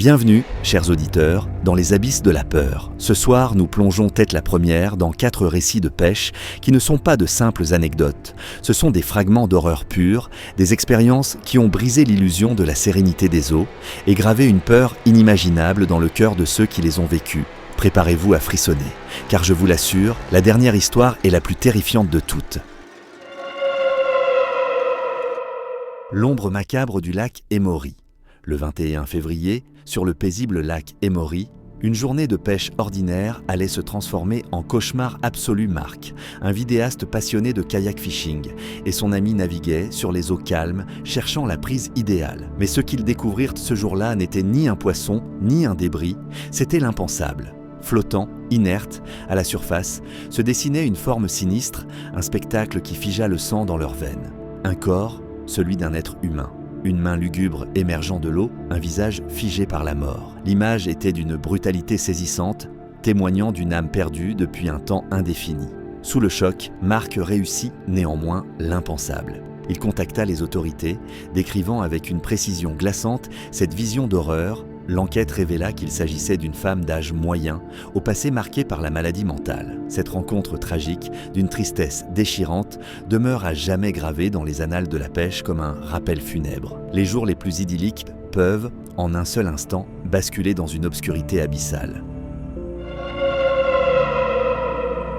Bienvenue, chers auditeurs, dans les abysses de la peur. Ce soir, nous plongeons tête la première dans 4 récits de pêche qui ne sont pas de simples anecdotes. Ce sont des fragments d'horreur pure, des expériences qui ont brisé l'illusion de la sérénité des eaux et gravé une peur inimaginable dans le cœur de ceux qui les ont vécus. Préparez-vous à frissonner, car je vous l'assure, la dernière histoire est la plus terrifiante de toutes. L'ombre macabre du lac Emory. Le 21 février, sur le paisible lac Emory, une journée de pêche ordinaire allait se transformer en cauchemar absolu. Marc, un vidéaste passionné de kayak fishing, et son ami naviguaient sur les eaux calmes, cherchant la prise idéale. Mais ce qu'ils découvrirent ce jour-là n'était ni un poisson, ni un débris, c'était l'impensable. Flottant, inerte, à la surface, se dessinait une forme sinistre, un spectacle qui figea le sang dans leurs veines. Un corps, celui d'un être humain. Une main lugubre émergeant de l'eau, un visage figé par la mort. L'image était d'une brutalité saisissante, témoignant d'une âme perdue depuis un temps indéfini. Sous le choc, Marc réussit néanmoins l'impensable. Il contacta les autorités, décrivant avec une précision glaçante cette vision d'horreur. L'enquête révéla qu'il s'agissait d'une femme d'âge moyen, au passé marqué par la maladie mentale. Cette rencontre tragique, d'une tristesse déchirante, demeure à jamais gravée dans les annales de la pêche comme un rappel funèbre. Les jours les plus idylliques peuvent, en un seul instant, basculer dans une obscurité abyssale.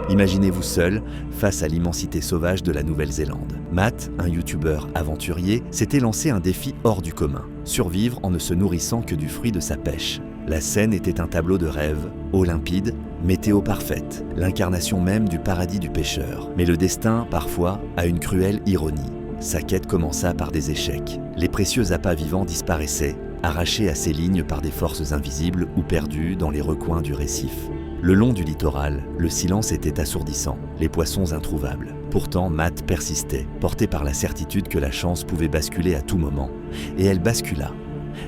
Imaginez-vous seul face à l'immensité sauvage de la Nouvelle-Zélande. Matt, un youtubeur aventurier, s'était lancé un défi hors du commun. Survivre en ne se nourrissant que du fruit de sa pêche. La scène était un tableau de rêve, eau limpide, météo parfaite, l'incarnation même du paradis du pêcheur. Mais le destin, parfois, a une cruelle ironie. Sa quête commença par des échecs. Les précieux appâts vivants disparaissaient, arrachés à ses lignes par des forces invisibles ou perdus dans les recoins du récif. Le long du littoral, le silence était assourdissant, les poissons introuvables. Pourtant, Matt persistait, porté par la certitude que la chance pouvait basculer à tout moment. Et elle bascula.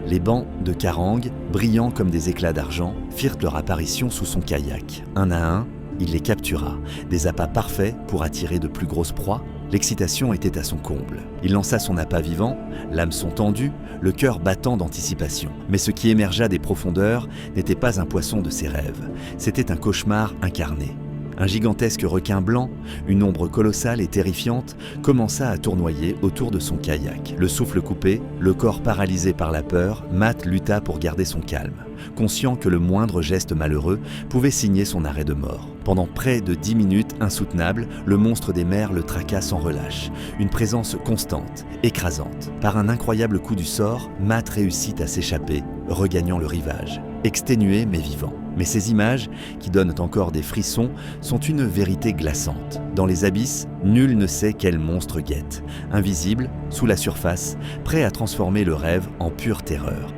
Les bancs de carangues, brillants comme des éclats d'argent, firent leur apparition sous son kayak. Un à un, il les captura, des appâts parfaits pour attirer de plus grosses proies. L'excitation était à son comble. Il lança son appât vivant, l'hameçon tendu, le cœur battant d'anticipation. Mais ce qui émergea des profondeurs n'était pas un poisson de ses rêves, c'était un cauchemar incarné. Un gigantesque requin blanc, une ombre colossale et terrifiante, commença à tournoyer autour de son kayak. Le souffle coupé, le corps paralysé par la peur, Matt lutta pour garder son calme, conscient que le moindre geste malheureux pouvait signer son arrêt de mort. Pendant près de 10 minutes insoutenables, le monstre des mers le traqua sans relâche, une présence constante, écrasante. Par un incroyable coup du sort, Matt réussit à s'échapper, regagnant le rivage, exténué mais vivant. Mais ces images, qui donnent encore des frissons, sont une vérité glaçante. Dans les abysses, nul ne sait quel monstre guette, invisible, sous la surface, prêt à transformer le rêve en pure terreur.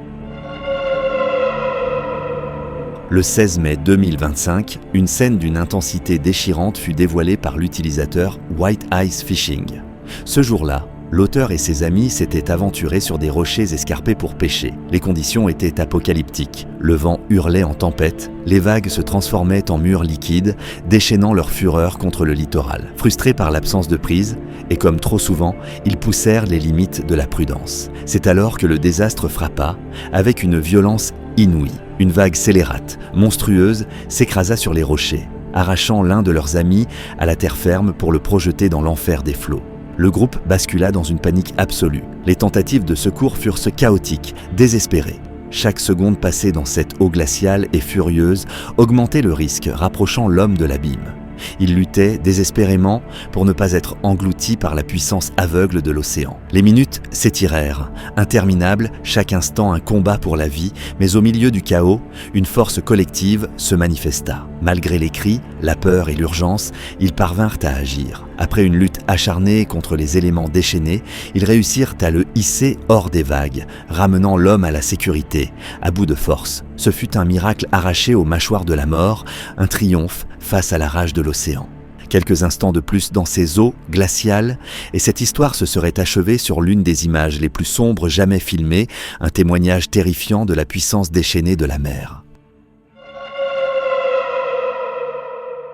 Le 16 mai 2025, une scène d'une intensité déchirante fut dévoilée par l'utilisateur White Ice Fishing. Ce jour-là, l'auteur et ses amis s'étaient aventurés sur des rochers escarpés pour pêcher. Les conditions étaient apocalyptiques. Le vent hurlait en tempête, les vagues se transformaient en murs liquides, déchaînant leur fureur contre le littoral. Frustrés par l'absence de prise, et comme trop souvent, ils poussèrent les limites de la prudence. C'est alors que le désastre frappa, avec une violence inouïe. Une vague scélérate, monstrueuse, s'écrasa sur les rochers, arrachant l'un de leurs amis à la terre ferme pour le projeter dans l'enfer des flots. Le groupe bascula dans une panique absolue. Les tentatives de secours furent chaotiques, désespérées. Chaque seconde passée dans cette eau glaciale et furieuse augmentait le risque, rapprochant l'homme de l'abîme. Il luttait désespérément pour ne pas être englouti par la puissance aveugle de l'océan. Les minutes s'étirèrent, interminables, chaque instant un combat pour la vie, mais au milieu du chaos, une force collective se manifesta. Malgré les cris, la peur et l'urgence, ils parvinrent à agir. Après une lutte acharnée contre les éléments déchaînés, ils réussirent à le hisser hors des vagues, ramenant l'homme à la sécurité, à bout de force. Ce fut un miracle arraché aux mâchoires de la mort, un triomphe face à la rage de l'océan. Quelques instants de plus dans ces eaux glaciales, et cette histoire se serait achevée sur l'une des images les plus sombres jamais filmées, un témoignage terrifiant de la puissance déchaînée de la mer.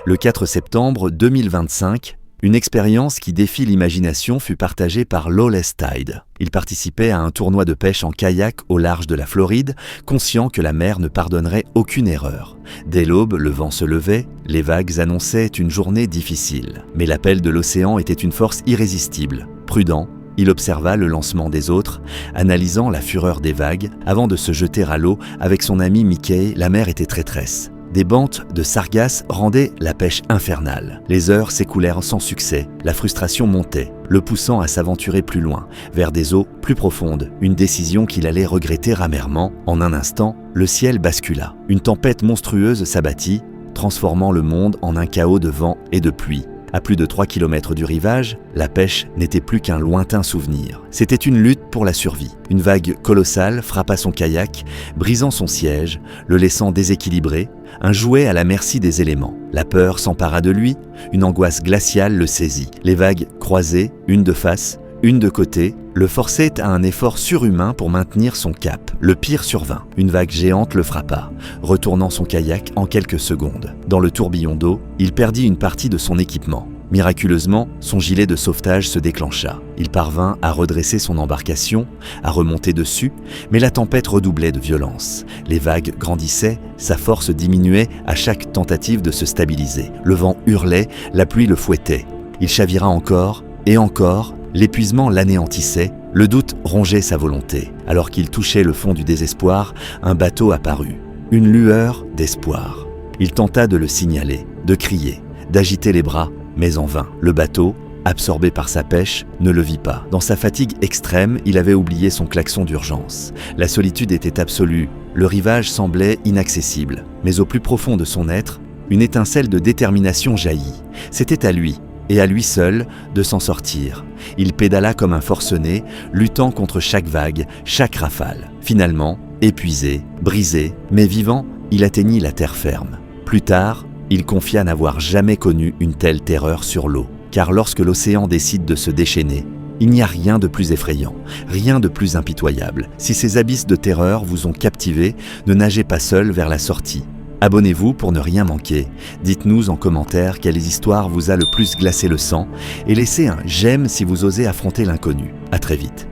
Le 4 septembre 2025, Une expérience qui défie l'imagination fut partagée par Lawless Tide. Il participait à un tournoi de pêche en kayak au large de la Floride, conscient que la mer ne pardonnerait aucune erreur. Dès l'aube, le vent se levait, les vagues annonçaient une journée difficile. Mais l'appel de l'océan était une force irrésistible. Prudent, il observa le lancement des autres, analysant la fureur des vagues, avant de se jeter à l'eau avec son ami Mickey. La mer était traîtresse. Des bantes de sargasses rendaient la pêche infernale. Les heures s'écoulèrent sans succès, la frustration montait, le poussant à s'aventurer plus loin, vers des eaux plus profondes, une décision qu'il allait regretter amèrement. En un instant, le ciel bascula. Une tempête monstrueuse s'abattit, transformant le monde en un chaos de vent et de pluie. À plus de 3 km du rivage, la pêche n'était plus qu'un lointain souvenir. C'était une lutte pour la survie. Une vague colossale frappa son kayak, brisant son siège, le laissant déséquilibré, un jouet à la merci des éléments. La peur s'empara de lui, une angoisse glaciale le saisit. Les vagues croisées, une de face, une de côté, le forçaient à un effort surhumain pour maintenir son cap. Le pire survint. Une vague géante le frappa, retournant son kayak en quelques secondes. Dans le tourbillon d'eau, il perdit une partie de son équipement. Miraculeusement, son gilet de sauvetage se déclencha. Il parvint à redresser son embarcation, à remonter dessus, mais la tempête redoublait de violence. Les vagues grandissaient, sa force diminuait à chaque tentative de se stabiliser. Le vent hurlait, la pluie le fouettait. Il chavira encore et encore. L'épuisement l'anéantissait, le doute rongeait sa volonté. Alors qu'il touchait le fond du désespoir, un bateau apparut. Une lueur d'espoir. Il tenta de le signaler, de crier, d'agiter les bras, mais en vain. Le bateau, absorbé par sa pêche, ne le vit pas. Dans sa fatigue extrême, il avait oublié son klaxon d'urgence. La solitude était absolue, le rivage semblait inaccessible. Mais au plus profond de son être, une étincelle de détermination jaillit. C'était à lui, et à lui seul, de s'en sortir. Il pédala comme un forcené, luttant contre chaque vague, chaque rafale. Finalement, épuisé, brisé, mais vivant, il atteignit la terre ferme. Plus tard, il confia n'avoir jamais connu une telle terreur sur l'eau. Car lorsque l'océan décide de se déchaîner, il n'y a rien de plus effrayant, rien de plus impitoyable. Si ces abysses de terreur vous ont captivé, ne nagez pas seul vers la sortie. Abonnez-vous pour ne rien manquer. Dites-nous en commentaire quelle histoire vous a le plus glacé le sang et laissez un j'aime si vous osez affronter l'inconnu. À très vite.